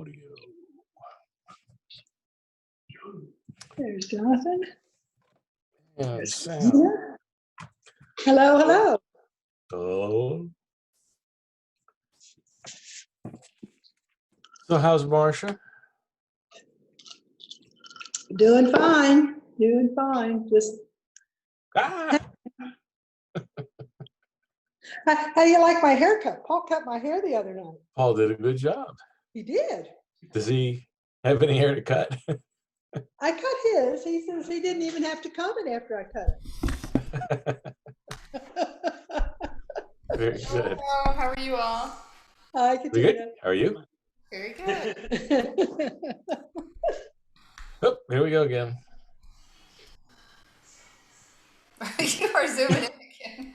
audio. There's Jonathan. And Sam. Hello, hello. Hello. So how's Marcia? Doing fine. Doing fine. Just Ah, how do you like my haircut? Paul cut my hair the other night. Paul did a good job. He did. Does he have any hair to cut? I cut his. He says he didn't even have to comment after I cut it. Very good. Hello, how are you all? Hi, Very Katina. good. How are you? Very good. Oh, here we go again. You are zooming in again.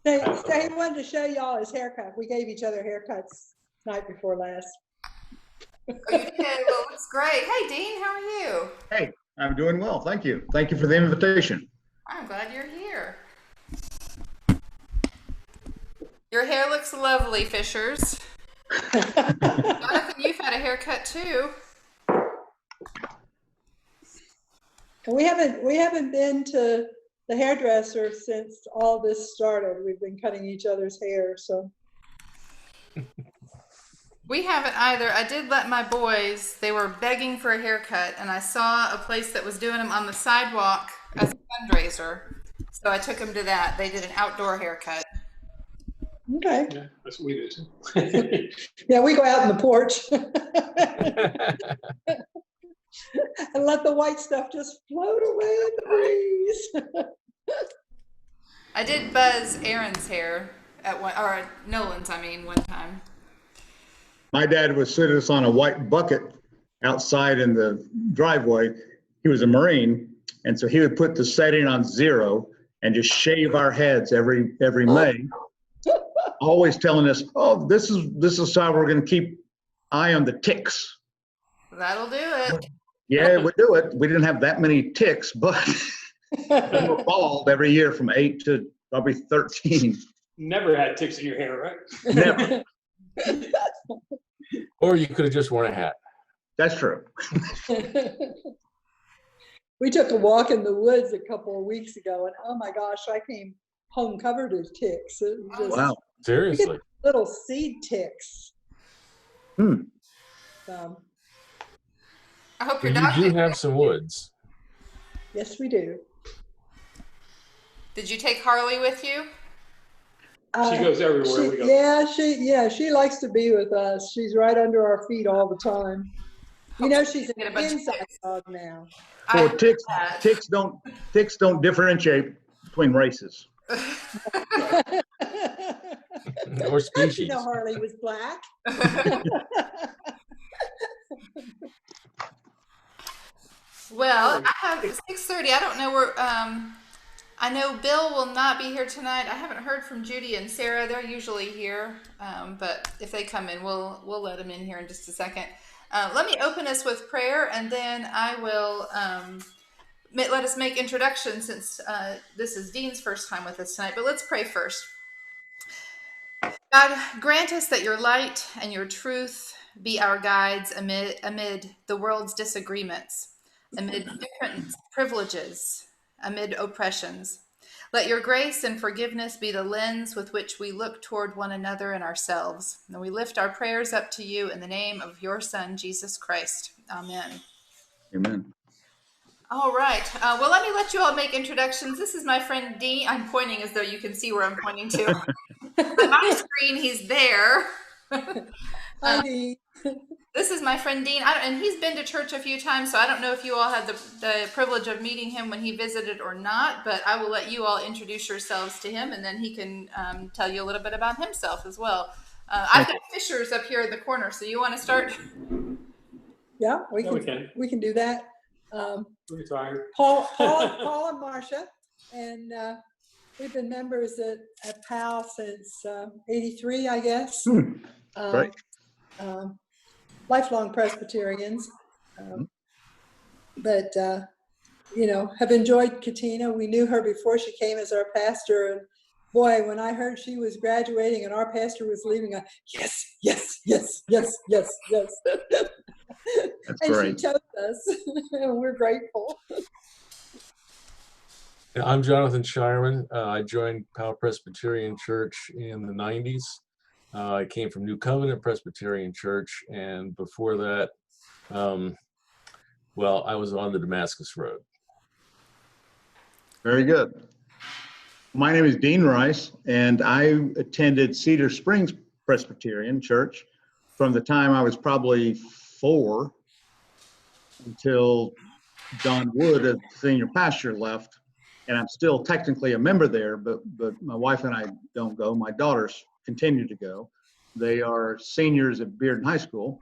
So he wanted to show y'all his haircut. We gave each other haircuts night before last. Oh, you did? Well, looks great. Hey, Dean, how are you? Hey, I'm doing well. Thank you. Thank you for the invitation. I'm glad you're here. Your hair looks lovely, Fishers. Jonathan, you've had a haircut too. And we haven't been to the hairdresser since all this started. We've been cutting each other's hair, so. We haven't either. I did let my boys, they were begging for a haircut, and I saw a place that was doing them on the sidewalk as a fundraiser. So I took them to that. They did an outdoor haircut. Okay. Yeah, that's what we do. Yeah, we go out on the porch and let the white stuff just float away in the breeze. I did buzz Aaron's hair at one, or Nolan's, I mean, one time. My dad would sit us on a white bucket outside in the driveway. He was a Marine, and so he would put the setting on 0 and just shave our heads every May, always telling us, "Oh, this is how we're going to keep eye on the ticks." That'll do it. Yeah, we do it. We didn't have that many ticks, but we were bald every year from 8 to probably 13. Never had ticks in your hair, right? Never. Or you could have just worn a hat. That's true. We took a walk in the woods a couple of weeks ago, and oh my gosh, I came home covered in ticks. It was just Wow. Seriously. little seed ticks. Hmm. I hope your You dog do did. have some woods. Yes, we do. Did you take Harley with you? She goes everywhere we go. She likes to be with us. She's right under our feet all the time. You know, she's an Get a bunch of inside ticks. dog now. So I ticks don't differentiate between races. Or species. You know, Harley was black. Well, I have 6:30. I don't know where. I know Bill will not be here tonight. I haven't heard from Judy and Sarah. They're usually here, but if they come in, we'll let them in here in just a second. Let me open us with prayer, and then I will let us make introductions since this is Dean's first time with us tonight. But let's pray first. God, grant us that your light and your truth be our guides amid the world's disagreements, amid different privileges, amid oppressions. Let your grace and forgiveness be the lens with which we look toward one another and ourselves. And we lift our prayers up to you in the name of your Son, Jesus Christ. Amen. Amen. All right. Well, let you all make introductions. This is my friend Dean. I'm pointing as though you can see where I'm pointing to. On my screen, he's there. Hi, Dee. This is my friend Dean, and he's been to church a few times, so I don't know if you all had the privilege of meeting him when he visited or not, but I will let you all introduce yourselves to him, and then he can tell you a little bit about himself as well. I've got Fishers up here in the corner, so you want to start? Yeah, we can do that. We're tired. Paul and Marcia, and we've been members at PAL since '83, I guess. Right. Lifelong Presbyterians, but you know, have enjoyed Katina. We knew her before she came as our pastor, boy, when I heard she was graduating and our pastor was leaving, yes, yes, yes, yes, yes, yes. That's And great. she chose us, and we're grateful. I'm Jonathan Shireman. I joined Powell Presbyterian Church in the 90s. I came from New Covenant Presbyterian Church, and before that, well, I was on the Damascus Road. Very good. My name is Dean Rice, and I attended Cedar Springs Presbyterian Church from the time I was probably 4 until John Wood, as senior pastor, left. And I'm still technically a member there, but my wife and I don't go. My daughters continue to go. They are seniors at Bearden High School.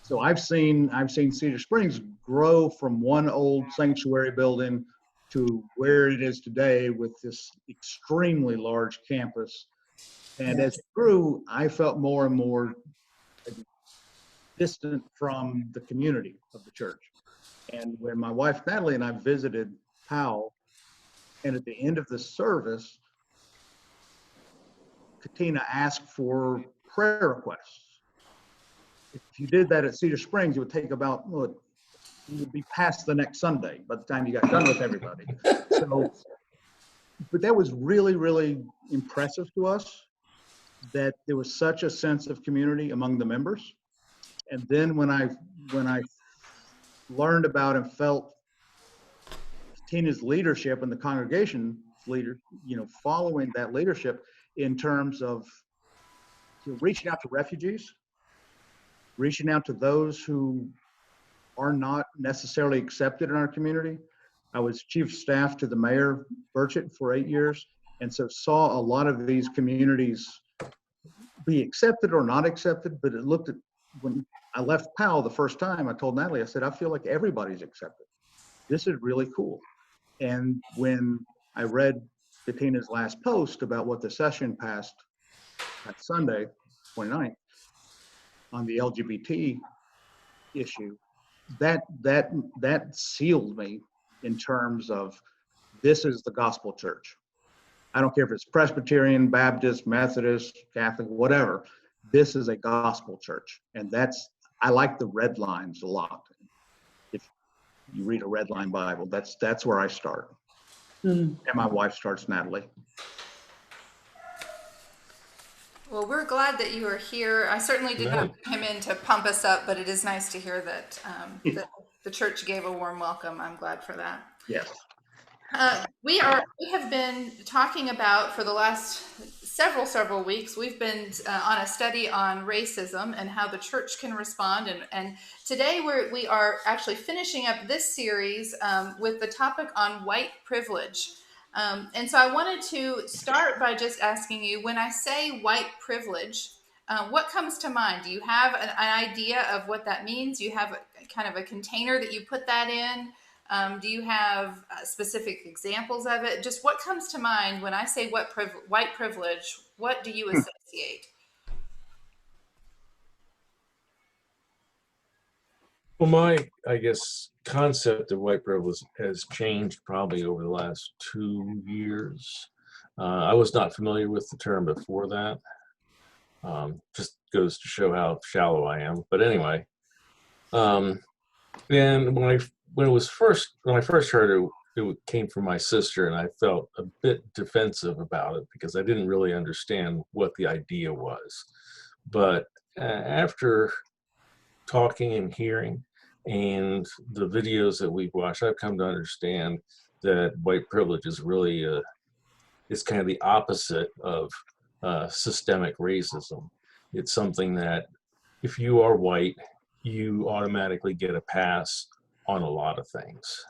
So I've seen Cedar Springs grow from one old sanctuary building to where it is today with this extremely large campus. And as it grew, I felt more and more distant from the community of the church. And when my wife Natalie and I visited Powell, and at the end of the service, Katina asked for prayer requests. If you did that at Cedar Springs, it would take about, you would be past the next Sunday by the time you got done with everybody. So, but that was really, really impressive to us, that there was such a sense of community among the members. And then when I learned about and felt Katina's leadership and the congregation's leader, following that leadership in terms of reaching out to refugees, reaching out to those who are not necessarily accepted in our community. I was chief of staff to the mayor, Burchett, for 8 years, and so saw a lot of these communities be accepted or not accepted, but it looked at, when I left Powell the first time, I told Natalie, I said, I feel like everybody's accepted. This is really cool. And when I read Katina's last post about what the session passed that Sunday, 29th, on the LGBT issue, that sealed me in terms of, this is the gospel church. I don't care if it's Presbyterian, Baptist, Methodist, Catholic, whatever. This is a gospel church. And I like the red lines a lot. If you read a red line Bible, that's where I start. And my wife starts, Natalie. Well, we're glad that you are here. I certainly did not come in to pump us up, but it is nice to hear that, that the church gave a warm welcome. I'm glad for that. Yes. We have been talking about, for the last several weeks, we've been on a study on racism and how the church can respond. And today we are actually finishing up this series with the topic on white privilege. And so I wanted to start by just asking you, when I say white privilege, what comes to mind? Do you have an idea of what that means? Do you have kind of a container that you put that in? Do you have specific examples of it? Just what comes to mind when I say white privilege? What do you associate? Well, my, I guess, concept of white privilege has changed probably over the last 2 years. I was not familiar with the term before that. Just goes to show how shallow I am. But anyway, and when I first heard it came from my sister, and I felt a bit defensive about it because I didn't really understand what the idea was. But after talking and hearing and the videos that we've watched, I've come to understand that white privilege is really is kind of the opposite of systemic racism. It's something that if you are white, you automatically get a pass on a lot of things.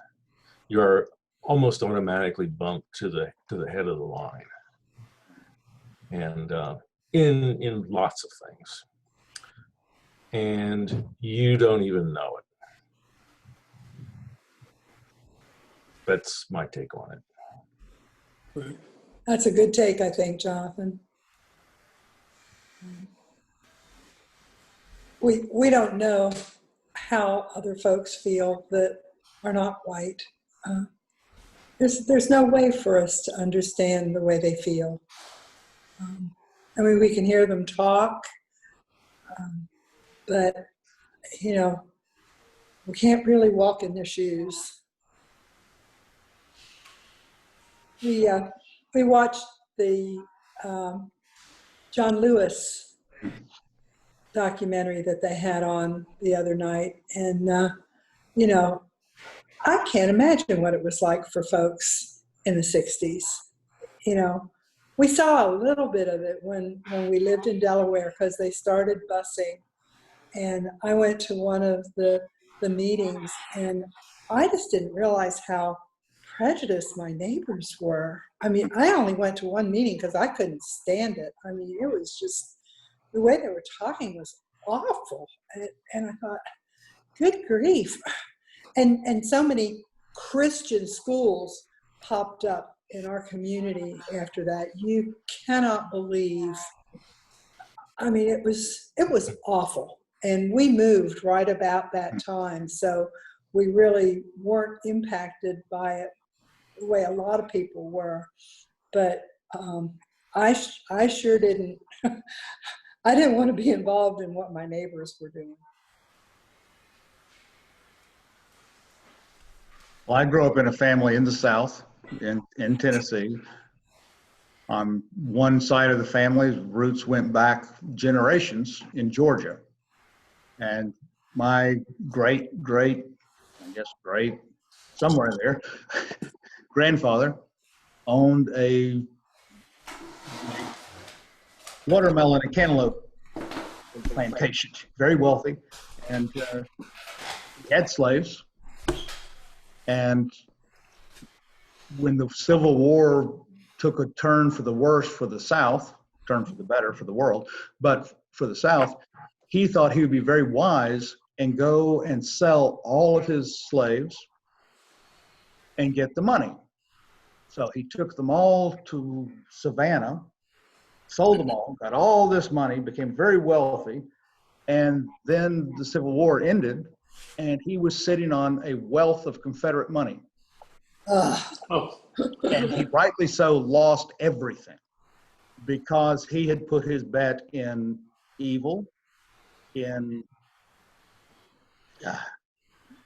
You're almost automatically bumped to the head of the line, and in lots of things, and you don't even know it. That's my take on it. That's a good take, I think, Jonathan. We don't know how other folks feel that are not white. there's no way for us to understand the way they feel. I mean, we can hear them talk, but you know, we can't really walk in their shoes. We watched the John Lewis documentary that they had on the other night, and you know, I can't imagine what it was like for folks in the 60s. You know, we saw a little bit of it when we lived in Delaware because they started busing, and I went to one of the meetings, and I just didn't realize how prejudiced my neighbors were. I mean, I only went to one meeting because I couldn't stand it. I mean, it was just the way they were talking was awful, and I thought, good grief. And so many Christian schools popped up in our community after that. You cannot believe. I mean, it was awful. And we moved right about that time, so we really weren't impacted by it the way a lot of people were. But I sure didn't. I didn't want to be involved in what my neighbors were doing. Well, I grew up in a family in the South, in Tennessee. On one side of the family's roots went back generations in Georgia. And my great, somewhere in there, grandfather owned a watermelon and cantaloupe plantation, very wealthy. And he had slaves. And when the Civil War took a turn for the worse for the South, turn for the better for the world, but for the South, he thought he would be very wise and go and sell all of his slaves and get the money. So he took them all to Savannah, sold them all, got all this money, became very wealthy, and then the Civil War ended, and he was sitting on a wealth of Confederate money. Oh, And he rightly so lost everything because he had put his bet in evil, in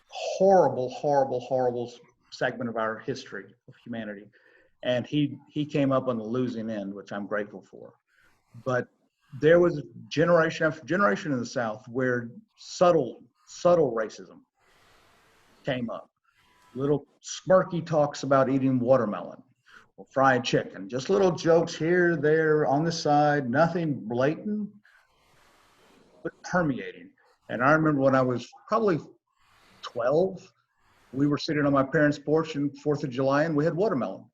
horrible segment of our history of humanity. And he came up on the losing end, which I'm grateful for. But there was generation after generation in the South where subtle racism came up. Little smirky talks about eating watermelon or fried chicken, just little jokes here, there, on the side, nothing blatant, but permeating. And I remember when I was probably 12, we were sitting on my parents' porch on 4th of July and we had watermelon.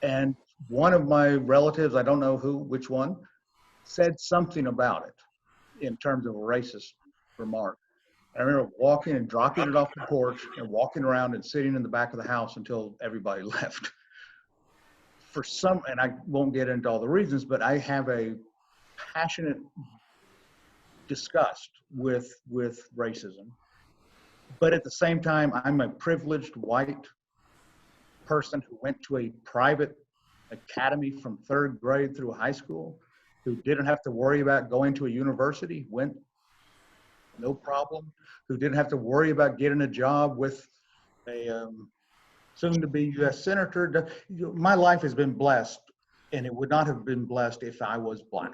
And one of my relatives, I don't know which one, said something about it in terms of a racist remark. I remember walking and dropping it off the porch and walking around and sitting in the back of the house until everybody left. And I won't get into all the reasons, but I have a passionate disgust with racism. But at the same time, I'm a privileged white person who went to a private academy from 3rd grade through high school, who didn't have to worry about going to a university, went no problem, who didn't have to worry about getting a job with a soon-to-be U.S. senator. My life has been blessed, and it would not have been blessed if I was Black.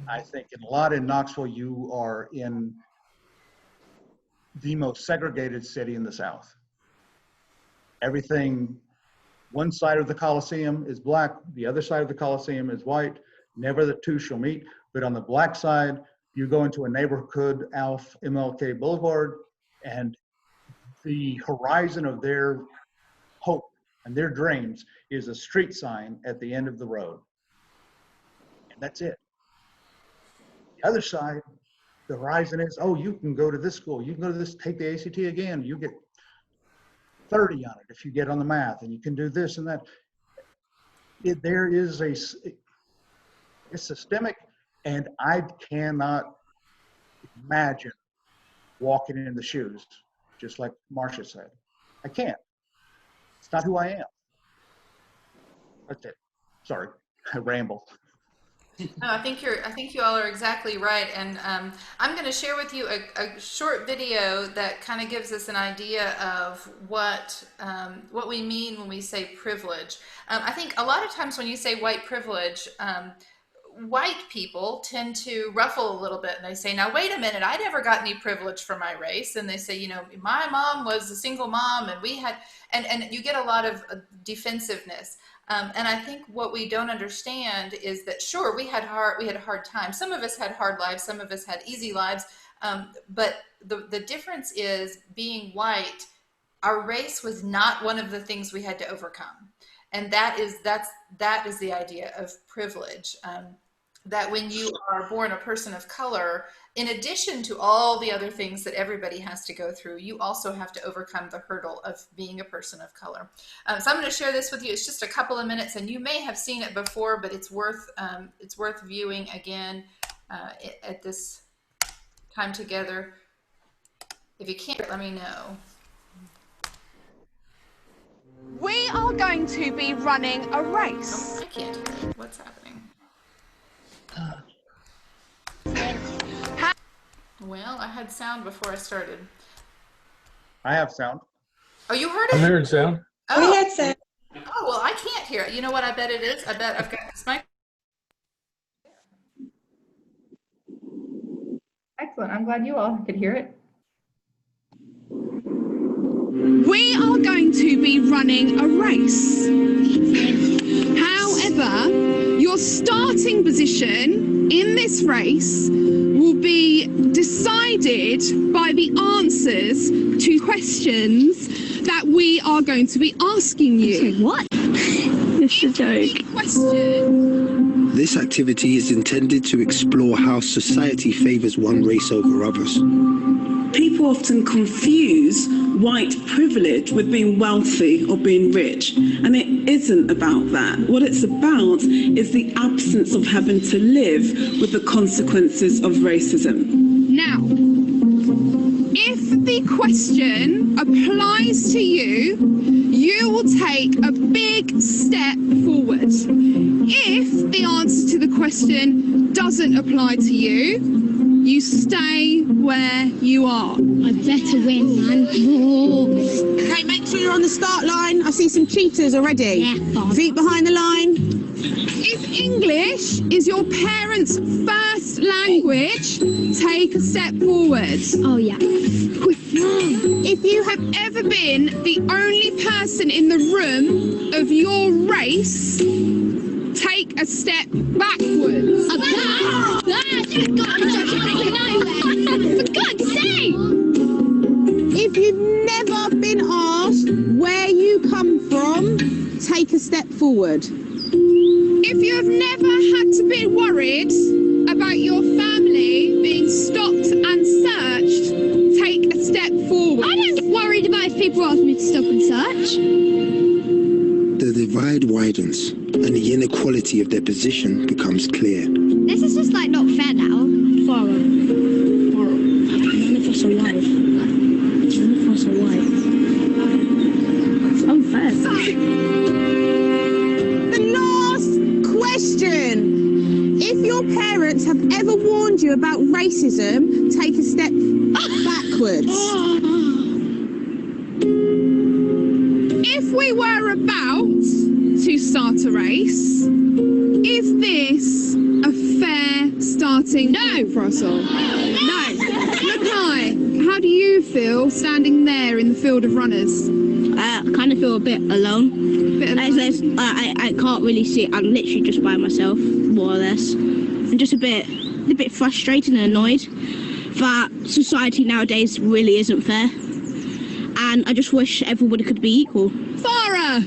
I think a lot in Knoxville, you are in the most segregated city in the South. Everything, one side of the Coliseum is Black, the other side of the Coliseum is white. Never the two shall meet. But on the Black side, you go into a neighborhood off MLK Boulevard, and the horizon of their hope and their dreams is a street sign at the end of the road. And that's it. The other side, the horizon is, oh, you can go to this school, you can go to this, take the ACT again, you get 30 on it if you get on the math, and you can do this and that. There is it's systemic, and I cannot imagine walking in the shoes, just like Marcia said. I can't. It's not who I am. That's it. Sorry, I ramble. No, I think you all are exactly right, and I'm going to share with you a short video that kind of gives us an idea of what we mean when we say privilege. I think a lot of times when you say white privilege, white people tend to ruffle a little bit, and they say, now wait a minute, I never got any privilege for my race. And they say, you know, my mom was a single mom, and we had, and you get a lot of defensiveness. And I think what we don't understand is that, sure, we had a hard time. Some of us had hard lives, some of us had easy lives. But the difference is, being white, our race was not one of the things we had to overcome. And that is the idea of privilege. That when you are born a person of color, in addition to all the other things that everybody has to go through, you also have to overcome the hurdle of being a person of color. So I'm going to share this with you. It's just a couple of minutes, and you may have seen it before, but it's worth viewing again at this time together. If you can't, let me know. We are going to be running a race. Oh, I can't hear it. What's happening? Well, I had sound before I started. I have sound. Oh, you heard it? I'm hearing sound. Oh. We had sound. Oh, well, I can't hear it. You know what I bet it is? I bet I've got this mic. Excellent. I'm glad you all could hear it. We are going to be running a race. However, your starting position in this race will be decided by the answers to questions that we are going to be asking you. What? It's a joke. Question. This activity is intended to explore how society favours one race over others. People often confuse white privilege with being wealthy or being rich, and it isn't about that. What it's about is the absence of having to live with the consequences of racism. Now, if the question applies to you, you will take a big step forward. If the answer to the question doesn't apply to you, you stay where you are. I better win, man. Okay, make sure you're on the start line. I see some cheaters already. Yeah, Father. Feet behind the line. If English is your parents' first language, take a step forward. Oh, yeah. If you have ever been the only person in the room of your race, take a step backwards. For God's sake! If you've never been asked where you come from, take a step forward. If you have never had to be worried about your family being stopped and searched, take a step forward. I don't get worried about if people ask me to stop and search. The divide widens, and the inequality of their position becomes clear. This is just like not fair now. Farah. None of us are white. None of us are white. It's unfair. The last question. If your parents have ever warned you about racism, take a step backwards. If we were about to start a race, is this a fair starting point for us all? No. Mackay, how do you feel standing there in the field of runners? I kind of feel a bit alone. I can't really see. I'm literally just by myself, more or less. I'm just a bit frustrated and annoyed that society nowadays really isn't fair. And I just wish everybody could be equal. Farah!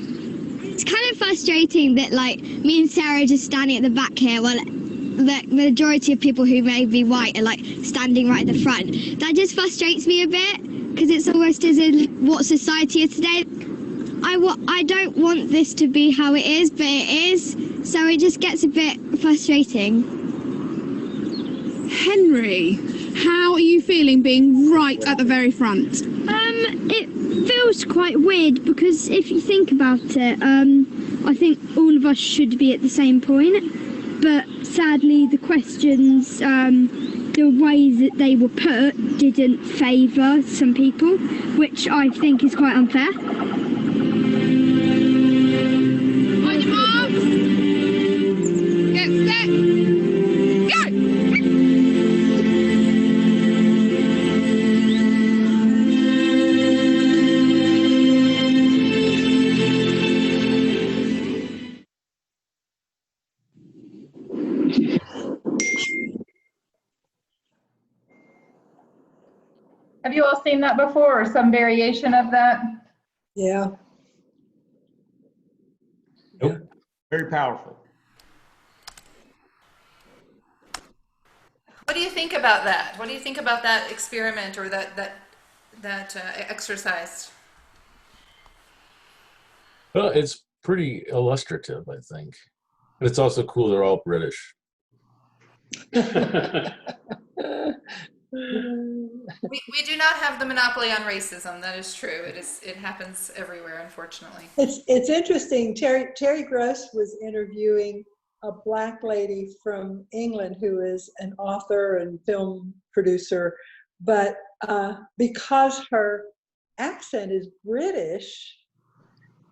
It's kind of frustrating that, like, me and Sarah are just standing at the back here while the majority of people who may be white are, like, standing right at the front. That just frustrates me a bit, because it's almost as in what society is today. I don't want this to be how it is, but it is, so it just gets a bit frustrating. Henry, how are you feeling being right at the very front? feels quite weird because if you think about it, I think all of us should be at the same point, but sadly the questions, the way that they were put didn't favour some people, which I think is quite unfair. On your marks, get set, go! Have you all seen that before, or some variation of that? Yeah. Nope. Very powerful. What do you think about that? What do you think about that experiment or that exercise? Well, it's pretty illustrative, I think. But it's also cool they're all British. We do not have the monopoly on racism. That is true. It happens everywhere, unfortunately. It's interesting. Terry Gross was interviewing a Black lady from England who is an author and film producer, but because her accent is British,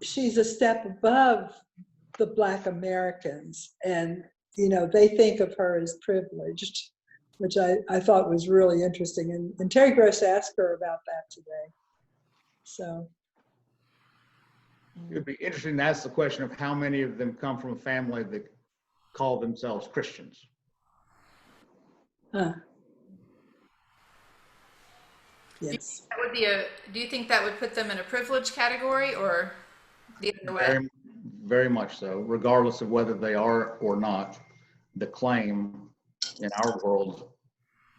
she's a step above the Black Americans, and they think of her as privileged, which I thought was really interesting. And Terry Gross asked her about that today. So it would be interesting to ask the question of how many of them come from a family that call themselves Christians. Yes. That would be do you think that would put them in a privileged category or the other way? Very, very much so, regardless of whether they are or not. The claim in our world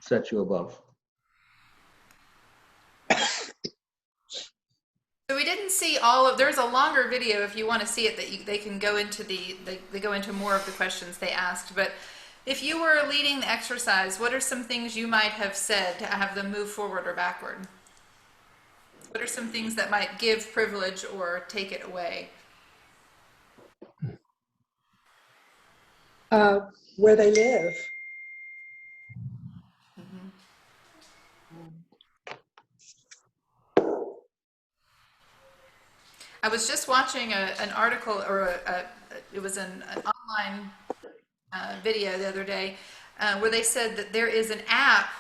sets you above. So we didn't see all of. There's a longer video if you want to see it that they can go into they go into more of the questions they asked. But if you were leading the exercise, what are some things you might have said to have them move forward or backward? What are some things that might give privilege or take it away? Where they live. I was just watching an article, or it was an online video the other day, where they said that there is an app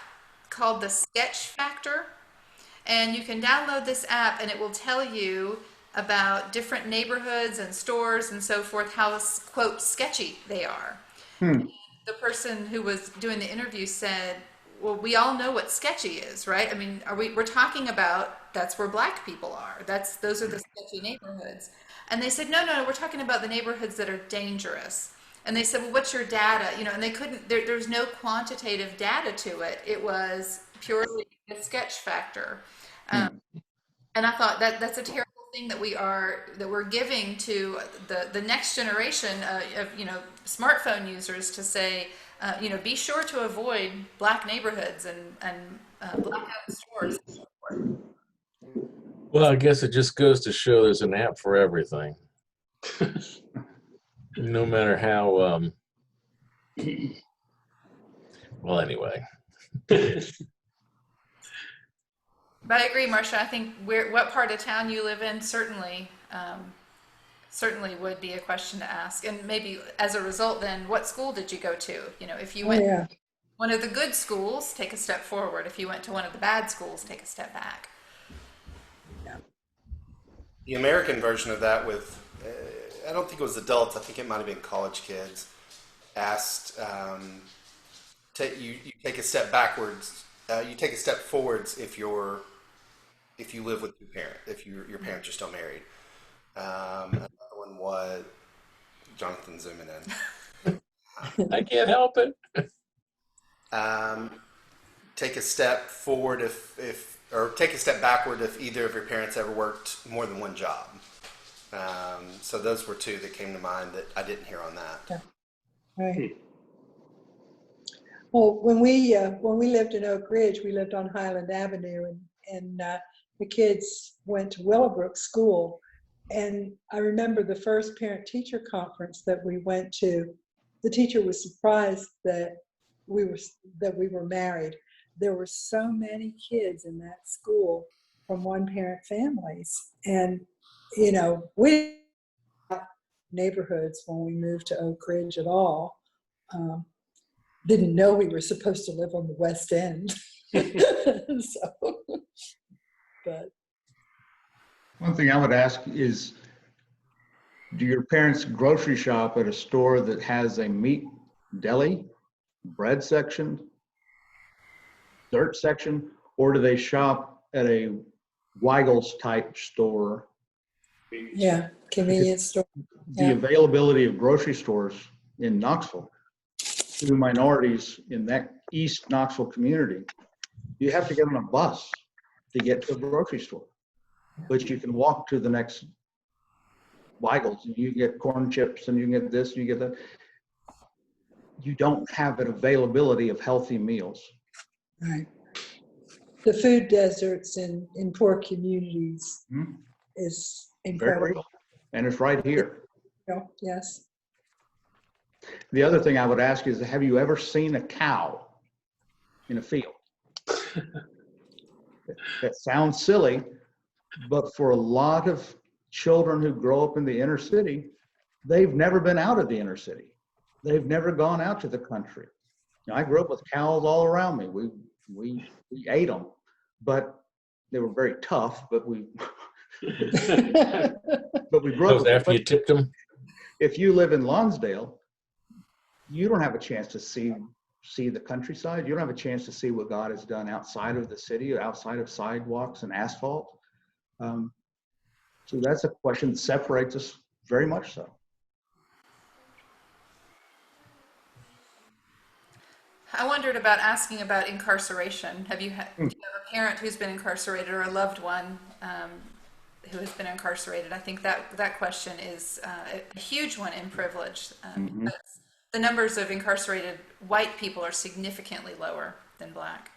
called the Sketch Factor, and you can download this app and it will tell you about different neighborhoods and stores and so forth, how, quote, sketchy they are. The person who was doing the interview said, well, we all know what sketchy is, right? I mean, we're talking about, that's where Black people are. Those are the sketchy neighborhoods. And they said, no, we're talking about the neighborhoods that are dangerous. And they said, well, what's your data? And they couldn't, there's no quantitative data to it. It was purely a sketch factor. And I thought that's a terrible thing that we're giving to the next generation of smartphone users, to say, be sure to avoid Black neighborhoods and blackout stores and so forth. Well, I guess it just goes to show there's an app for everything. No matter how, well, anyway. But I agree, Marcia. I think what part of town you live in certainly would be a question to ask. And maybe as a result, then, what school did you go to? If you went to one of the good schools, take a step forward. If you went to one of the bad schools, take a step back. The American version of that with, I don't think it was adults, I think it might have been college kids, asked, you take a step backwards, you take a step forwards if you live with if your parents are still married. Another one was Jonathan zooming in. I can't help it. Take a step forward or take a step backward if either of your parents ever worked more than one job. So those were two that came to mind that I didn't hear on that. Yeah. Right. Well, when we lived in Oak Ridge, we lived on Highland Avenue, and the kids went to Willowbrook School. And I remember the first parent-teacher conference that we went to, the teacher was surprised that we were married. There were so many kids in that school from one-parent families. And, you know, we didn't have neighborhoods when we moved to Oak Ridge at all. Didn't know we were supposed to live on the West End. So, but. One thing I would ask is, do your parents grocery shop at a store that has a meat deli, bread section, dessert section, or do they shop at a Weigel's type store? Yeah, convenience store. The availability of grocery stores in Knoxville to minorities in that East Knoxville community, you have to get on a bus to get to a grocery store. But you can walk to the next Weigel's and you get corn chips and you can get this, you get that. You don't have an availability of healthy meals. Right. The food deserts in poor communities is incredible. Very real. And it's right here. Yes. The other thing I would ask is, have you ever seen a cow in a field? That sounds silly, but for a lot of children who grow up in the inner city, they've never been out of the inner city. They've never gone out to the country. You know, I grew up with cows all around me. We ate them, but they were very tough. But we grew up. After you tipped them. If you live in Lonsdale, you don't have a chance to see the countryside. You don't have a chance to see what God has done outside of the city or outside of sidewalks and asphalt. So that's a question that separates us very much so. I wondered about asking about incarceration. Do you have a parent who's been incarcerated or a loved one who has been incarcerated? I think that question is a huge one in privilege. Because the numbers of incarcerated white people are significantly lower than black.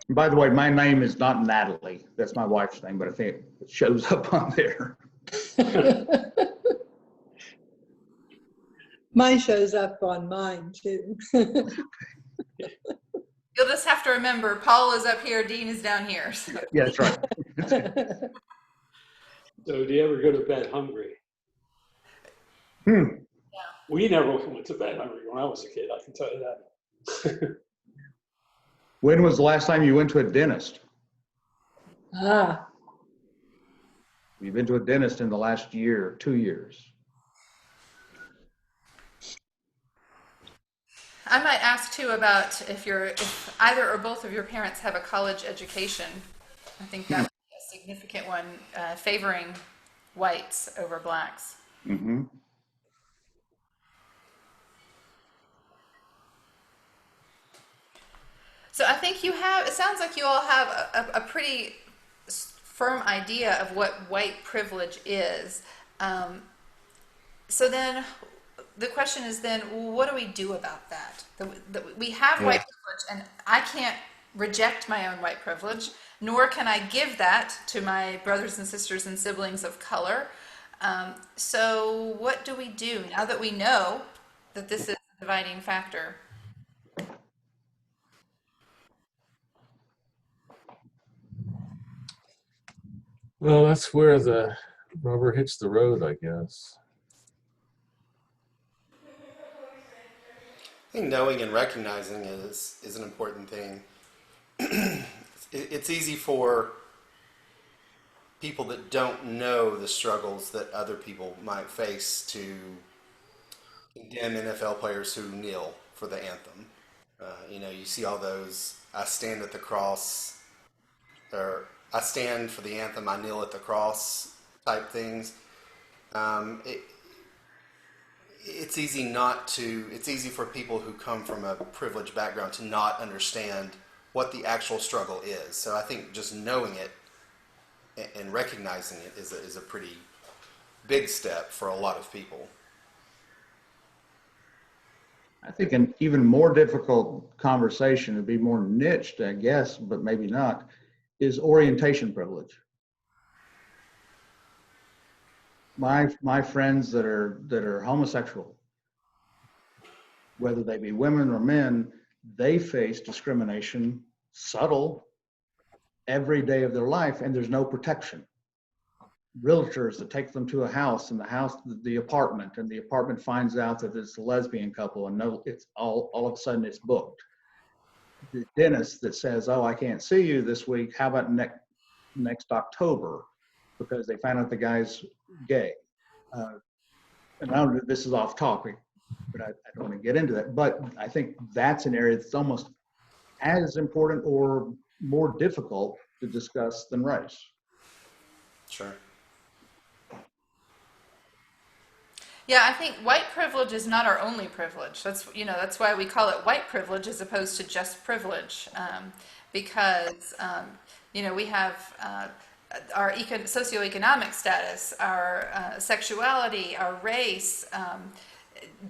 By the way, my name is not Natalie. That's my wife's name, but I think it shows up on there. Mine shows up on mine too. You'll just have to remember, Paul is up here, Dean is down here. So. Yeah, that's right. So do you ever go to bed hungry? Yeah. We never went to bed hungry when I was a kid, I can tell you that. When was the last time you went to a dentist? You've been to a dentist in the last year, 2 years. I might ask too about if either or both of your parents have a college education. I think that would be a significant one, favoring whites over blacks. Mm-hmm. So I think it sounds like you all have a pretty firm idea of what white privilege is. So then the question is then, what do we do about that? We have white privilege, and I can't reject my own white privilege, nor can I give that to my brothers and sisters and siblings of color. So what do we do now that we know that this is a dividing factor? Well, that's where the rubber hits the road, I guess. I think knowing and recognizing is an important thing. It's easy for people that don't know the struggles that other people might face to condemn NFL players who kneel for the anthem. You see all those, I stand at the cross, or I stand for the anthem, I kneel at the cross type things. It's easy for people who come from a privileged background to not understand what the actual struggle is. So I think just knowing it and recognizing it is a pretty big step for a lot of people. I think an even more difficult conversation, to be more niched, I guess, but maybe not, is orientation privilege. My friends that are homosexual, whether they be women or men, they face discrimination, subtle, every day of their life, and there's no protection. Realtors that take them to a house, and the apartment finds out that it's a lesbian couple, and no, it's all of a sudden it's booked. The dentist that says, "Oh, I can't see you this week. How about next October?" Because they found out the guy's gay. And I don't know, this is off topic, but I don't want to get into that. But I think that's an area that's almost as important or more difficult to discuss than race. Sure. Yeah, I think white privilege is not our only privilege. That's why we call it white privilege as opposed to just privilege, because we have our socioeconomic status, our sexuality, our race,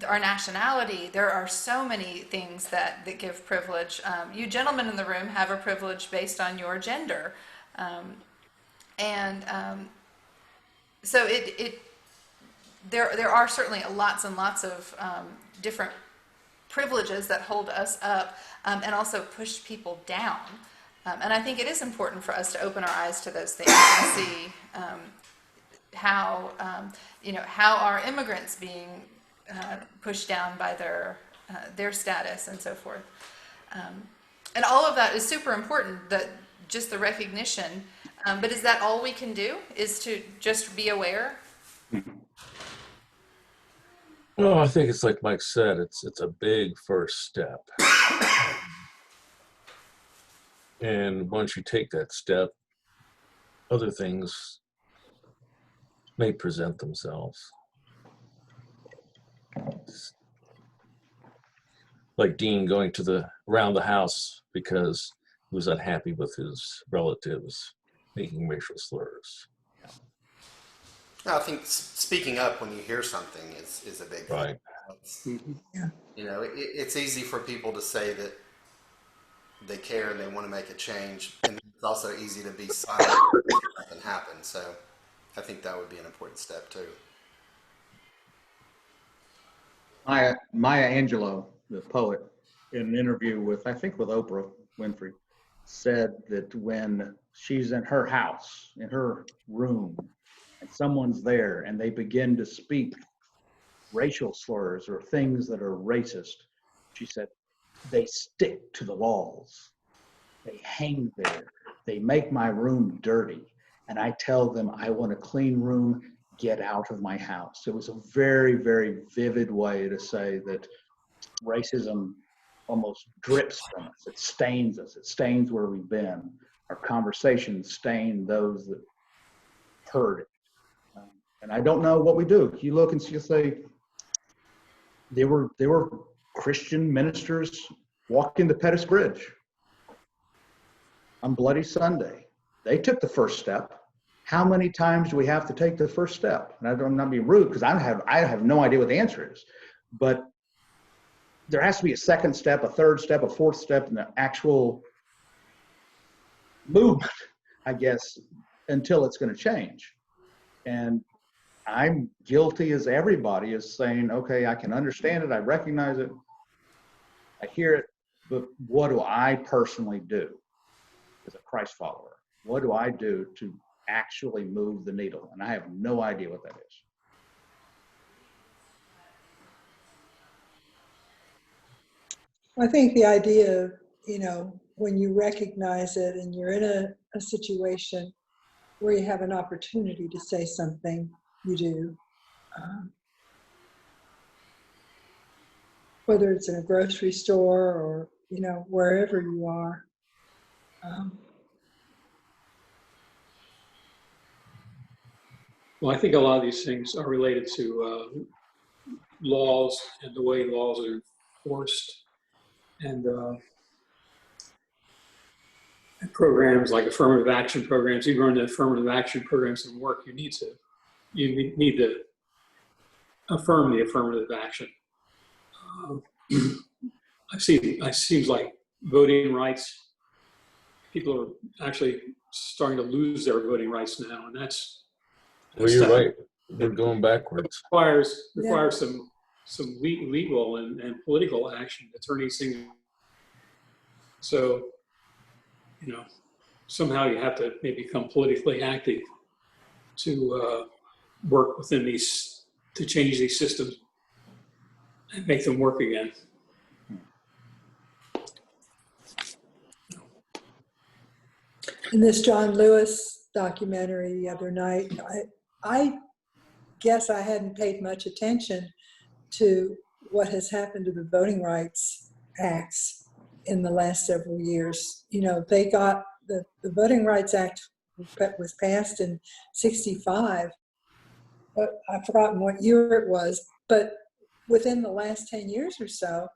our nationality. There are so many things that give privilege. You gentlemen in the room have a privilege based on your gender, so there are certainly lots and lots of different privileges that hold us up and also push people down. And I think it is important for us to open our eyes to those things and see how are immigrants being pushed down by their status and so forth. And all of that is super important, that just the recognition. But is that all we can do, is to just be aware? Well, I think it's like Mike said, it's a big first step. And once you take that step, other things may present themselves. Like Dean going around the house because he was unhappy with his relatives making racial slurs. I think speaking up when you hear something is a big right thing. Yeah. It's easy for people to say that they care and they want to make a change, and it's also easy to be silent when nothing happens. So I think that would be an important step too. Maya Angelou, the poet, in an interview with Oprah Winfrey, said that when she's in her house, in her room, and someone's there and they begin to speak racial slurs or things that are racist, she said, they stick to the walls. They hang there. They make my room dirty. And I tell them, I want a clean room, get out of my house. It was a very, very vivid way to say that racism almost drips from us. It stains us. It stains where we've been. Our conversations stain those that heard it. And I don't know what we do. You look and you say, there were Christian ministers walking the Pettus Bridge on Bloody Sunday. They took the first step. How many times do we have to take the first step? And I'm not being rude because I have no idea what the answer is. But there has to be a second step, a third step, a fourth step in the actual movement, I guess, until it's going to change. And I'm guilty as everybody is saying, okay, I can understand it. I recognize it. I hear it. But what do I personally do as a Christ follower? What do I do to actually move the needle? And I have no idea what that is. I think the idea, when you recognize it and you're in a situation where you have an opportunity to say something, you do. Whether it's in a grocery store or, wherever you are. Well, I think a lot of these things are related to laws and the way laws are enforced, and programs like affirmative action programs. Even when the affirmative action programs don't work, you need to affirm the affirmative action. I seems like voting rights, people are actually starting to lose their voting rights now, and that's Well, you're tough. right. We're going backwards. Requires some legal and political action to turn these things. So, somehow you have to maybe become politically active to work within these, to change these systems and make them work again. In this John Lewis documentary the other night, I guess I hadn't paid much attention to what has happened to the voting rights acts in the last several years. They got the Voting Rights Act was passed in '65, but I've forgotten what year it was, but within the last 10 years or so,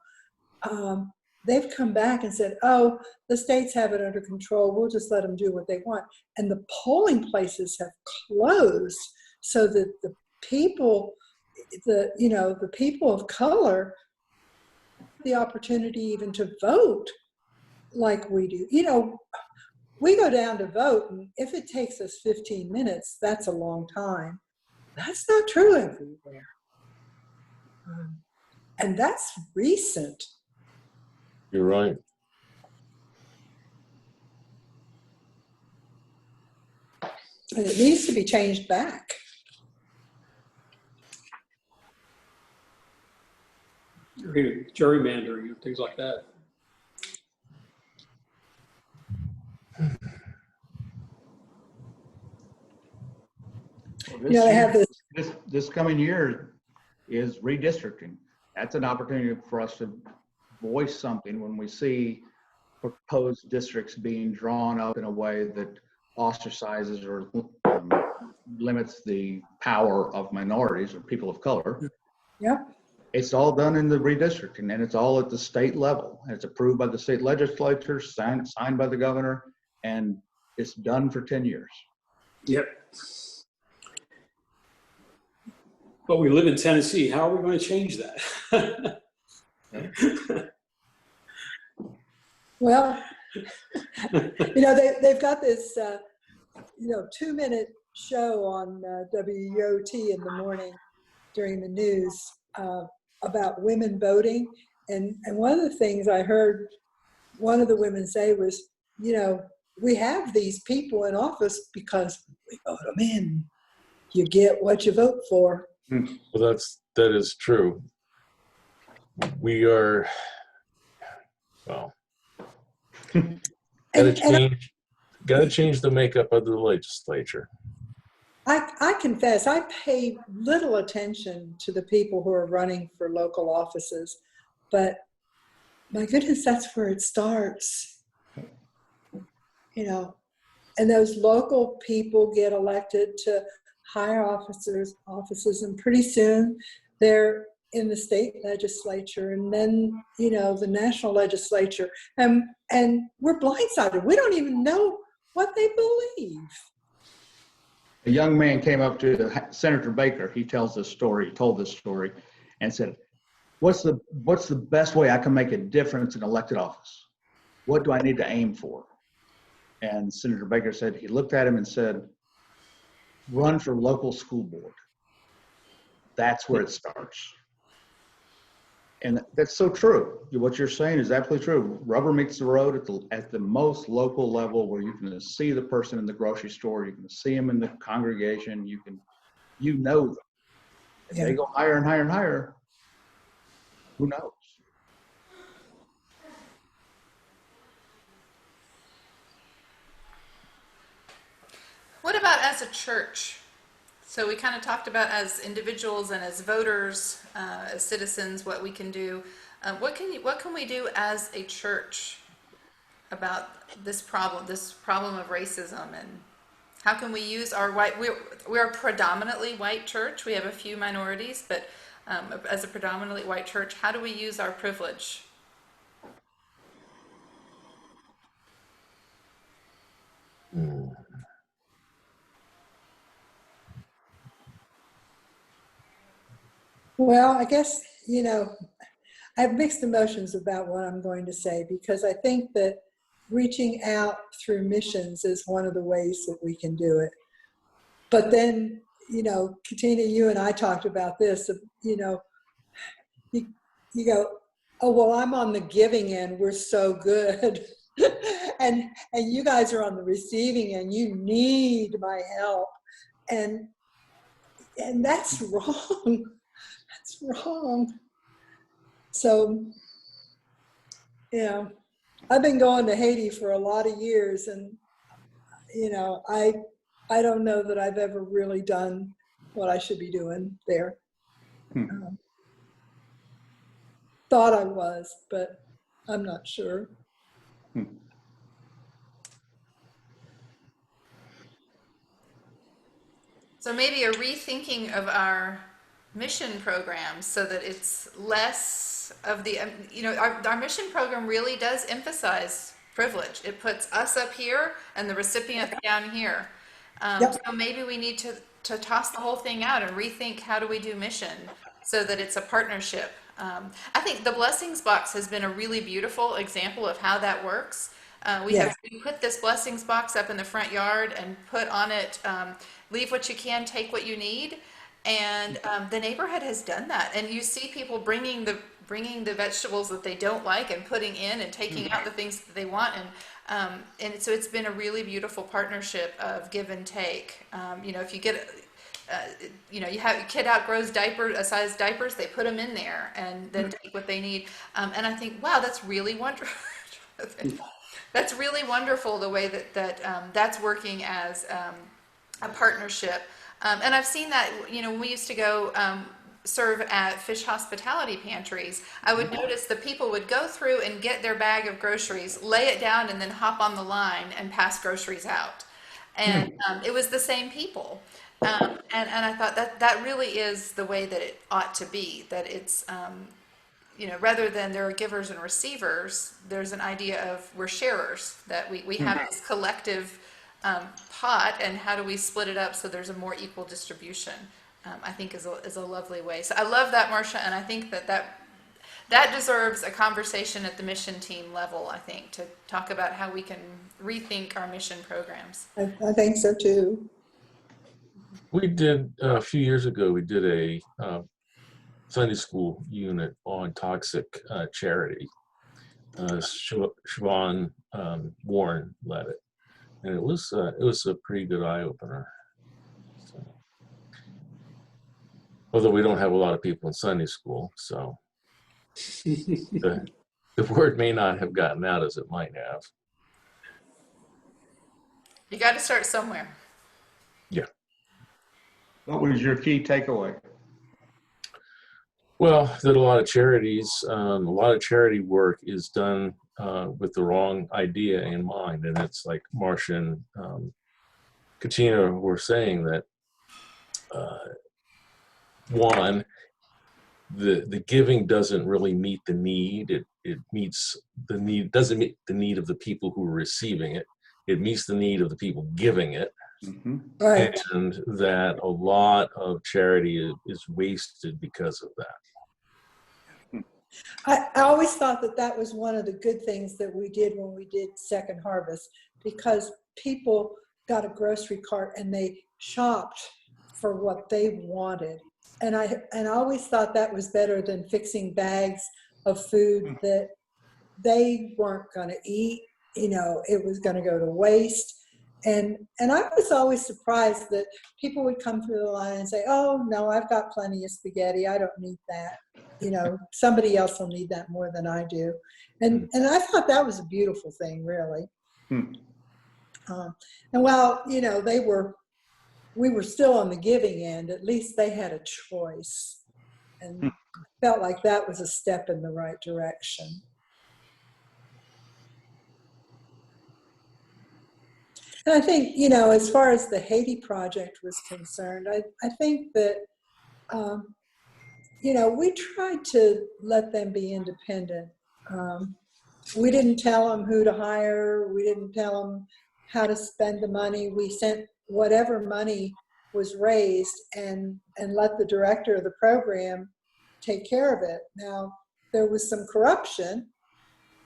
they've come back and said, oh, the states have it under control, we'll just let them do what they want. And the polling places have closed so that the people, the people of color, the opportunity even to vote like we do. We go down to vote, and if it takes us 15 minutes, that's a long time. That's not true everywhere. And that's recent. You're right. And it needs to be changed back. Gerrymandering and things like that. Well, They have this coming year is redistricting. That's an opportunity for us to voice something when we see proposed districts being drawn up in a way that ostracizes or limits the power of minorities or people of color. Yeah. It's all done in the redistricting, and it's all at the state level. And it's approved by the state legislature, signed by the governor, and it's done for 10 years. Yep. But we live in Tennessee. How are we going to change that? Well, they've got this, 2-minute show on WOT in the morning during the news about women voting. And one of the things I heard one of the women say was, we have these people in office because we vote them in. You get what you vote for. Well, that is true. We are, well, gotta change the makeup of the legislature. I confess, I pay little attention to the people who are running for local offices, but my goodness, that's where it starts. And those local people get elected to higher offices, and pretty soon they're in the state legislature, and then the national legislature, and we're blindsided. We don't even know what they believe. A young man came up to Senator Baker. He told this story, and said, what's the best way I can make a difference in elected office? What do I need to aim for? And Senator Baker said, he looked at him and said, run for local school board. That's where it starts. And that's so true. What you're saying is absolutely true. Rubber meets the road at the most local level, where you can see the person in the grocery store, you can see them in the congregation, you know them. If they go higher and higher and higher, who knows? What about as a church? So we kind of talked about as individuals and as voters, as citizens, what we can do. What can we do as a church about this problem of racism, and how can we use our we're a predominantly white church. We have a few minorities, but as a predominantly white church, how do we use our privilege? Well, I guess, I have mixed emotions about what I'm going to say, because I think that reaching out through missions is one of the ways that we can do it. But then, you know, Katina, you and I talked about this, you know, you go, oh, well, I'm on the giving end, we're so good. and you guys are on the receiving end, you need my help. And that's wrong. That's wrong. So, you know, I've been going to Haiti for a lot of years, and, you know, I don't know that I've ever really done what I should be doing there. Thought I was, but I'm not sure. So maybe a rethinking of our mission programs so that it's less of the, you know, our mission program really does emphasize privilege. It puts us up here and the recipient down here. So maybe we need to toss the whole thing out and rethink how do we do mission so that it's a partnership. I think the blessings box has been a really beautiful example of how that works. We put this blessings box up in the front yard and put on it, leave what you can, take what you need. And the neighborhood has done that. And you see people bringing the vegetables that they don't like and putting in and taking out the things that they want. And so it's been a really beautiful partnership of give and take. You know, if you get, you know, you have a kid outgrows size diapers, they put them in there and then take what they need. And I think, wow, that's really wonderful. That's really wonderful the way that that's working as a partnership. And I've seen that, you know, when we used to go serve at fish hospitality pantries, I would notice the people would go through and get their bag of groceries, lay it down, and then hop on the line and pass groceries out. And it was the same people. And I thought that really is the way that it ought to be, that it's, you know, rather than there are givers and receivers, there's an idea of we're sharers, that we have this collective pot, and how do we split it up so there's a more equal distribution, I think is a lovely way. So I love that, Marcia, and I think that deserves a conversation at the mission team level, I think, to talk about how we can rethink our mission programs. I think so too. We did, a few years ago, we did a Sunday school unit on toxic charity. Siobhan Warren led it, and it was a pretty good eye opener. So, although we don't have a lot of people in Sunday school, so the word may not have gotten out as it might have. You got to start somewhere. Yeah. What was your key takeaway? Well, that a lot of charity work is done with the wrong idea in mind. And it's like Marcia and Katina were saying that, one, the giving doesn't really meet the need. It meets the need, doesn't meet the need of the people who are receiving it. It meets the need of the people giving it. Right. And that a lot of charity is wasted because of that. I always thought that was one of the good things that we did when we did Second Harvest, because people got a grocery cart and they shopped for what they wanted. And I always thought that was better than fixing bags of food that they weren't going to eat. You know, it was going to go to waste. And I was always surprised that people would come through the line and say, oh, no, I've got plenty of spaghetti. I don't need that. You know, somebody else will need that more than I do. And I thought that was a beautiful thing, really. And while, you know, we were still on the giving end, at least they had a choice. And felt like that was a step in the right direction. And I think, you know, as far as the Haiti project was concerned, I think that, you know, we tried to let them be independent. We didn't tell them who to hire. We didn't tell them how to spend the money. We sent whatever money was raised and let the director of the program take care of it. Now, there was some corruption,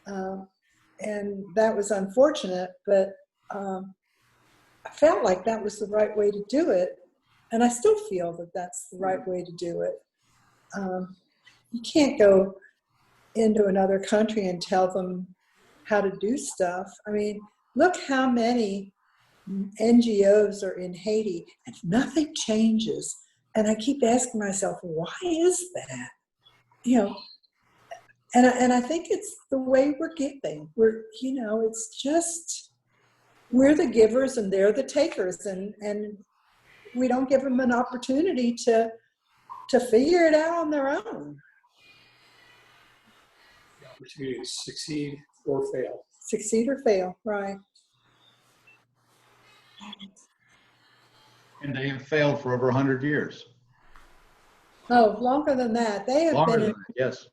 and that was unfortunate, but I felt like that was the right way to do it, and I still feel that that's the right way to do it. You can't go into another country and tell them how to do stuff. I mean, look how many NGOs are in Haiti, and nothing changes. And I keep asking myself, why is that? You know, and I think it's the way we're giving. It's just, we're the givers and they're the takers, and we don't give them an opportunity to figure it out on their own. The opportunity to succeed or fail. Succeed or fail, right. And they have failed for over 100 years. Oh, longer than that. They have Longer been, than that, yes.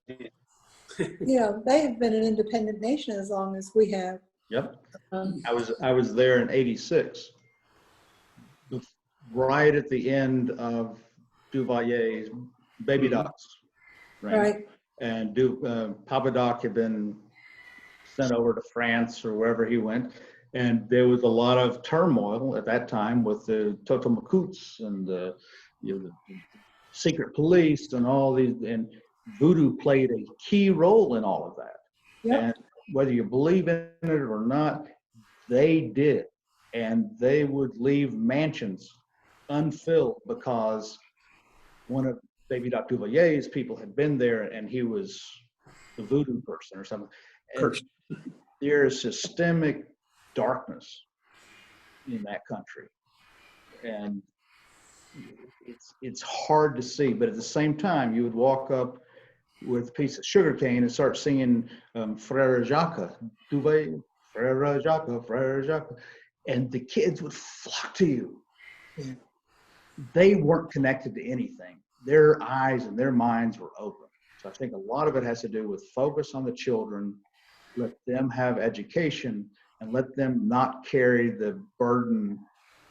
they have been an independent nation as long as we have. Yep. I was there in '86, right at the end of Duvalier's Baby Doc's reign. Right. And Papa Doc had been sent over to France or wherever he went. And there was a lot of turmoil at that time with the Totomacuts and the secret police and all these, and voodoo played a key role in all of that. Yep. And whether you believe in it or not, they did. And they would leave mansions unfilled because one of Baby Doc Duvalier's people had been there and he was the voodoo person or something. And there is systemic darkness in that country. And it's hard to see, but at the same time, you would walk up with a piece of sugar cane and start singing Frère Jacques, Duvet, Frère Jacques, Frère Jacques, and the kids would flock to you. Yeah. They weren't connected to anything. Their eyes and their minds were open. So I think a lot of it has to do with focus on the children, let them have education, and let them not carry the burden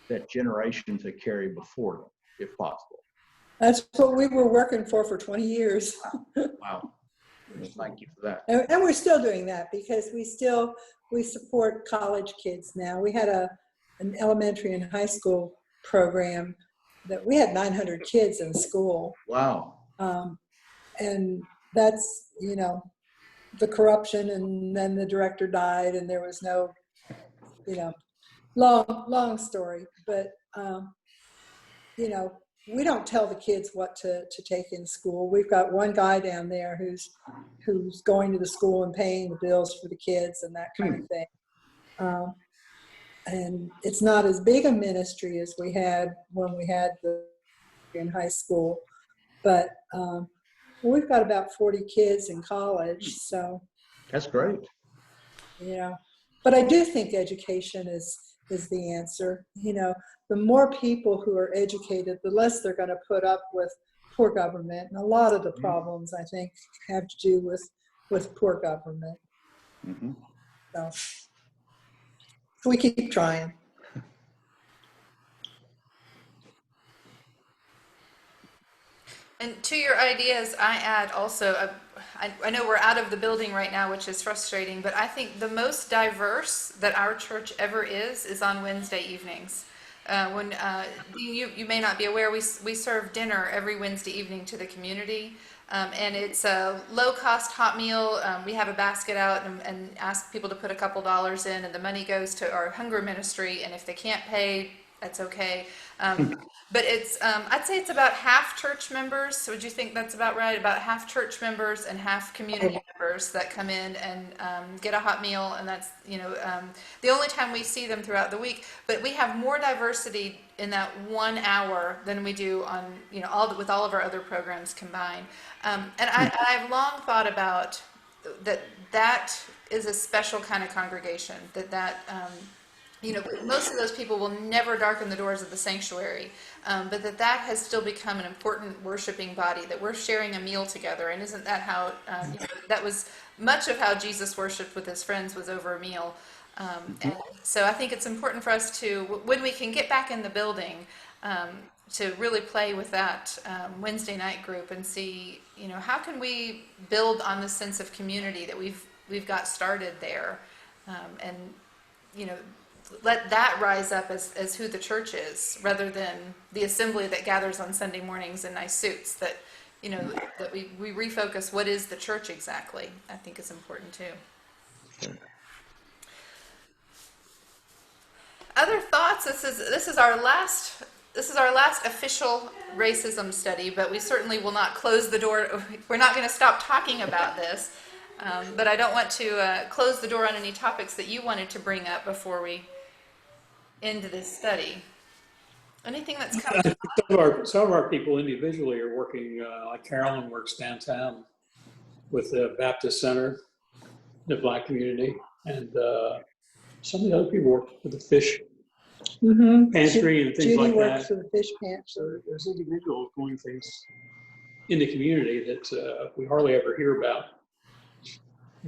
that generations had carried before them, if possible. That's what we were working for 20 years. Wow. Thank you for that. And we're still doing that because we support college kids now. We had an elementary and high school program that we had 900 kids in school. Wow. And that's, the corruption, and then the director died and there was no, long story, but, we don't tell the kids what to take in school. We've got one guy down there who's going to the school and paying the bills for the kids and that kind of thing. And it's not as big a ministry as we had when we had in high school, but we've got about 40 kids in college, so. That's great. Yeah, but I do think education is the answer. The more people who are educated, the less they're going to put up with poor government. And a lot of the problems, I think, have to do with poor government. Mm-hmm. So we keep trying. And to your ideas, I add also, I know we're out of the building right now, which is frustrating, but I think the most diverse that our church ever is on Wednesday evenings. When you may not be aware, we serve dinner every Wednesday evening to the community, and it's a low-cost hot meal. We have a basket out and ask people to put a couple dollars in, and the money goes to our hunger ministry, and if they can't pay, that's okay. But it's, I'd say it's about half church members. So would you think that's about right? About half church members and half community members that come in and get a hot meal. And that's, the only time we see them throughout the week. But we have more diversity in that 1 hour than we do on, with all of our other programs combined. And I've long thought about that is a special kind of congregation, most of those people will never darken the doors of the sanctuary, but that has still become an important worshiping body, that we're sharing a meal together. And isn't that how, that was much of how Jesus worshiped with his friends, was over a meal. And so I think it's important for us to, when we can get back in the building, to really play with that Wednesday night group and see, how can we build on the sense of community that we've got started there, and let that rise up as who the church is, rather than the assembly that gathers on Sunday mornings in nice suits. That that we refocus what is the church exactly, I think is important too. Other thoughts? This is our last official racism study, but we certainly will not close the door. We're not going to stop talking about this, but I don't want to close the door on any topics that you wanted to bring up before we end this study. Anything that's coming up? Some of our people individually are working, like Carolyn works downtown with the Baptist Center, the Black community, and some of the other people work with the fish pantry and things Judy like works that. for the fish pantry. So there's individuals doing things in the community that we hardly ever hear about.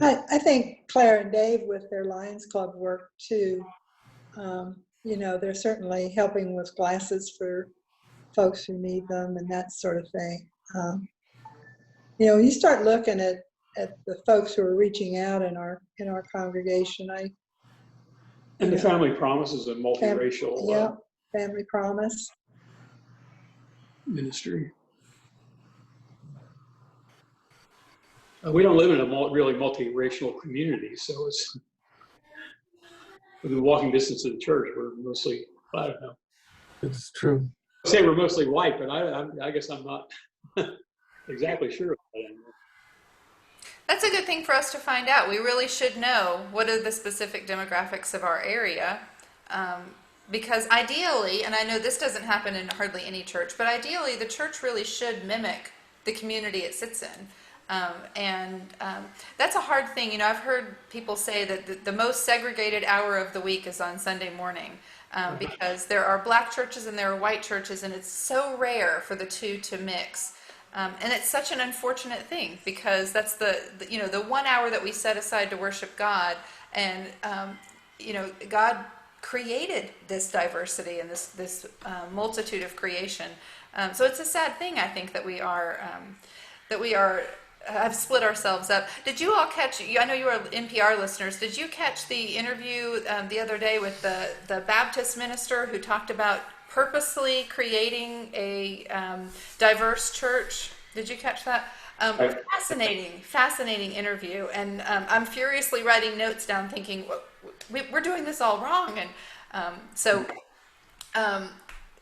I think Claire and Dave with their Lions Club work too. They're certainly helping with glasses for folks who need them and that sort of thing. You start looking at the folks who are reaching out in our congregation. And the Family Promise is a multiracial Family Promise ministry. We don't live in a really multiracial community, so it's within walking distance of the church. We're mostly, I don't know. It's true. I say we're mostly white, but I guess I'm not exactly sure of that anymore. That's a good thing for us to find out. We really should know what are the specific demographics of our area, because ideally, and I know this doesn't happen in hardly any church, but ideally the church really should mimic the community it sits in. That's a hard thing. I've heard people say that the most segregated hour of the week is on Sunday morning, because there are black churches and there are white churches, and it's so rare for the two to mix. And it's such an unfortunate thing, because that's the 1 hour that we set aside to worship God, and God created this diversity and this multitude of creation. So it's a sad thing, I think, that we have split ourselves up. Did you all catch? I know you are NPR listeners. Did you catch the interview the other day with the Baptist minister who talked about purposely creating a diverse church? Did you catch that? Fascinating interview. And I'm furiously writing notes down, thinking we're doing this all wrong. And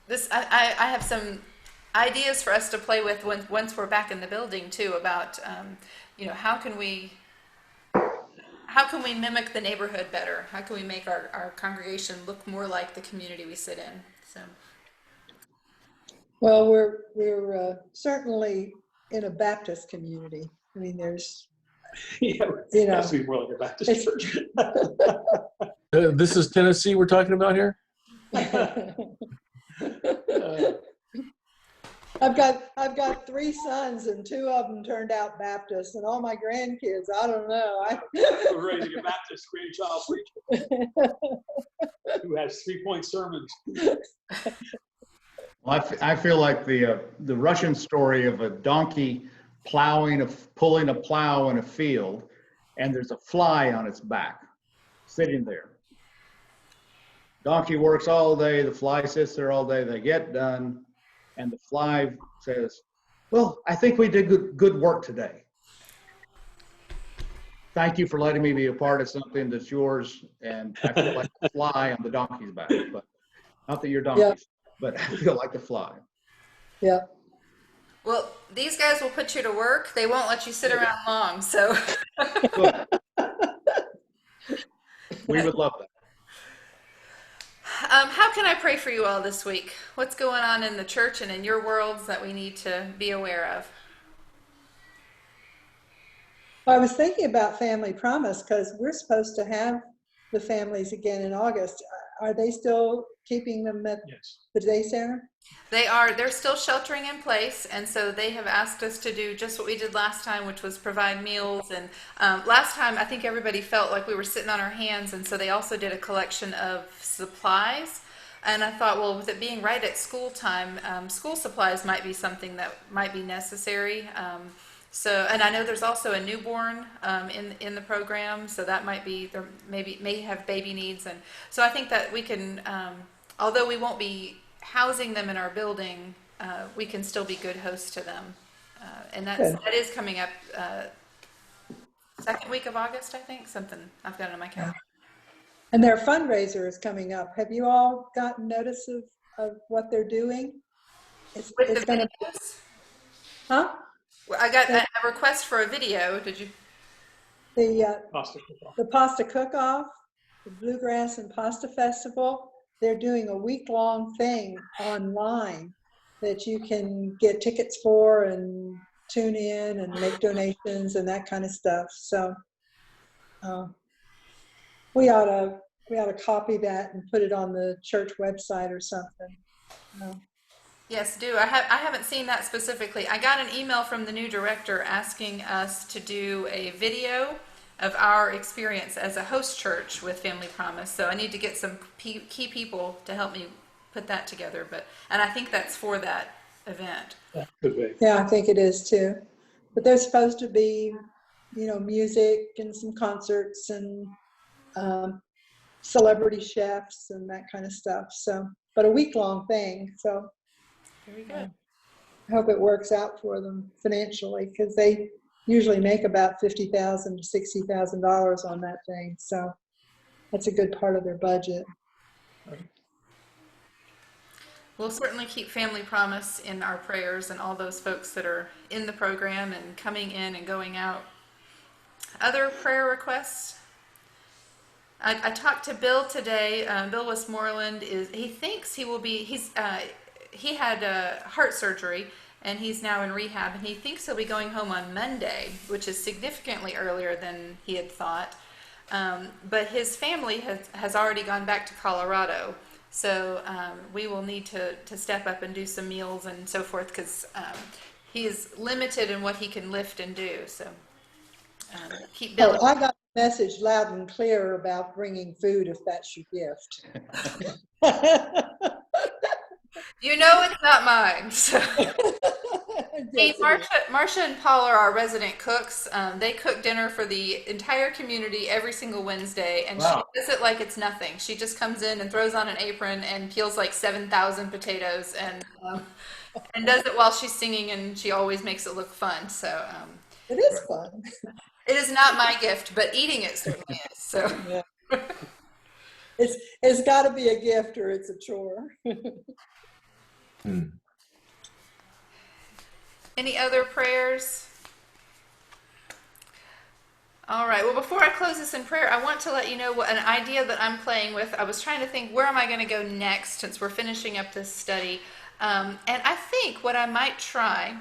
this I have some ideas for us to play with once we're back in the building too, about how can we mimic the neighborhood better? How can we make our congregation look more like the community we sit in? So. Well, we're certainly in a Baptist community. I mean, there's it has to be more like a Baptist church. This is Tennessee we're talking about here. I've got 3 sons, and 2 of them turned out Baptist, and all my grandkids, I don't know. We're raising a Baptist grandchild preacher who has 3-point sermons. Well, I feel like the Russian story of a donkey pulling a plow in a field, and there's a fly on its back, sitting there. Donkey works all day, the fly sits there all day, they get done, and the fly says, "Well, I think we did good work today. Thank you for letting me be a part of something that's yours." And I feel like the fly on the donkey's back, but not that you're donkeys, but I feel like the fly. Yeah. Well, these guys will put you to work. They won't let you sit around long, so. We would love that. How can I pray for you all this week? What's going on in the church and in your worlds that we need to be aware of? Well, I was thinking about Family Promise, because we're supposed to have the families again in August. Are they still keeping them at the day center? They're still sheltering in place, and so they have asked us to do just what we did last time, which was provide meals. And last time I think everybody felt like we were sitting on our hands, and so they also did a collection of supplies. And I thought, well, with it being right at school time, school supplies might be something that might be necessary. And I know there's also a newborn in the program, so that might be there. May have baby needs, and so I think that we can, although we won't be housing them in our building, we can still be good hosts to them, and that is coming up second week of August, I think. Something I've got it on my calendar. And their fundraiser is coming up. Have you all gotten notice of what they're doing? It's going to. Huh? Well, I got a request for a video. Did you? The Pasta cook-off. The pasta cook-off, the Bluegrass and Pasta Festival. They're doing a week-long thing online that you can get tickets for and tune in and make donations and that kind of stuff. So we ought to copy that and put it on the church website or something. Yes, do. I haven't seen that specifically. I got an email from the new director asking us to do a video of our experience as a host church with Family Promise. So I need to get some key people to help me put that together. And I think that's for that event. That could be. Yeah, I think it is too. But there's supposed to be, music and some concerts and celebrity chefs and that kind of stuff. So, but a week-long thing. So. Very good. I hope it works out for them financially, because they usually make about $50,000 to $60,000 on that thing. So that's a good part of their budget. We'll certainly keep Family Promise in our prayers and all those folks that are in the program and coming in and going out. Other prayer requests? I talked to Bill today. Bill Westmoreland he thinks he will be, he had heart surgery and he's now in rehab, and he thinks he'll be going home on Monday, which is significantly earlier than he had thought. But his family has already gone back to Colorado, so we will need to step up and do some meals and so forth, because he is limited in what he can lift and do. So keep Bill. I got the message loud and clear about bringing food if that's your gift. You know it's not mine. So. Hey, Marcia and Paul are our resident cooks. They cook dinner for the entire community every single Wednesday, and She does it like it's nothing. She just comes in and throws on an apron and peels like 7,000 potatoes, and does it while she's singing, and she always makes it look fun. So it is fun. It is not my gift, but eating it certainly is. So yeah. It's got to be a gift or it's a chore. Any other prayers? All right. Well, before I close this in prayer, I want to let you know what an idea that I'm playing with. I was trying to think, where am I going to go next since we're finishing up this study? And I think what I might try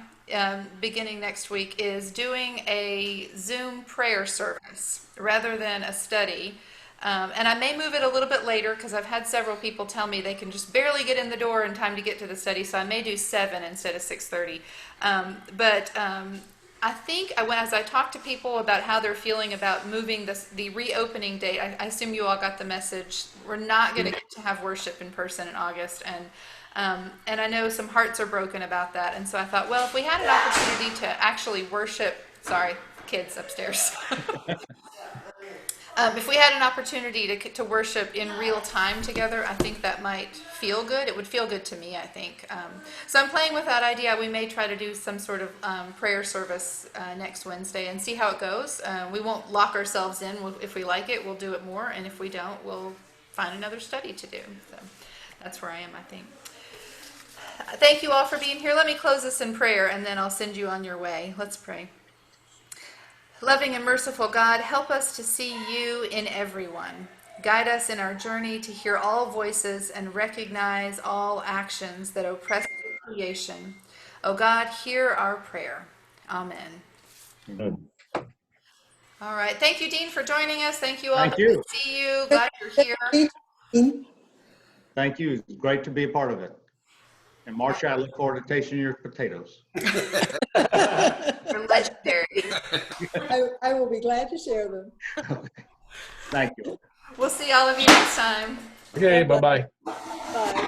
beginning next week is doing a Zoom prayer service rather than a study. And I may move it a little bit later, because I've had several people tell me they can just barely get in the door in time to get to the study, so I may do 7 instead of 6:30. I think as I talk to people about how they're feeling about moving the reopening date, I assume you all got the message. We're not going to get to have worship in person in August, and I know some hearts are broken about that. And so I thought, well, if we had an opportunity to actually worship, sorry, kids upstairs. If we had an opportunity to worship in real time together, I think that might feel good. It would feel good to me, I think. So I'm playing with that idea. We may try to do some sort of prayer service next Wednesday and see how it goes. We won't lock ourselves in. If we like it, we'll do it more. And if we don't, we'll find another study to do. So that's where I am, I think. Thank you all for being here. Let me close this in prayer, and then I'll send you on your way. Let's pray. Loving and merciful God, help us to see you in everyone. Guide us in our journey to hear all voices and recognize all actions that oppress creation. Oh God, hear our prayer. Amen. Amen. All right. Thank you, Dean, for joining us. Thank you all. Thank you. Good to see you. Glad you're here. Thank you. It's great to be a part of it. And Marcia, I look forward to tasting your potatoes. You're legendary. I will be glad to share them. Thank you. We'll see all of you next time. Okay, bye-bye. Bye.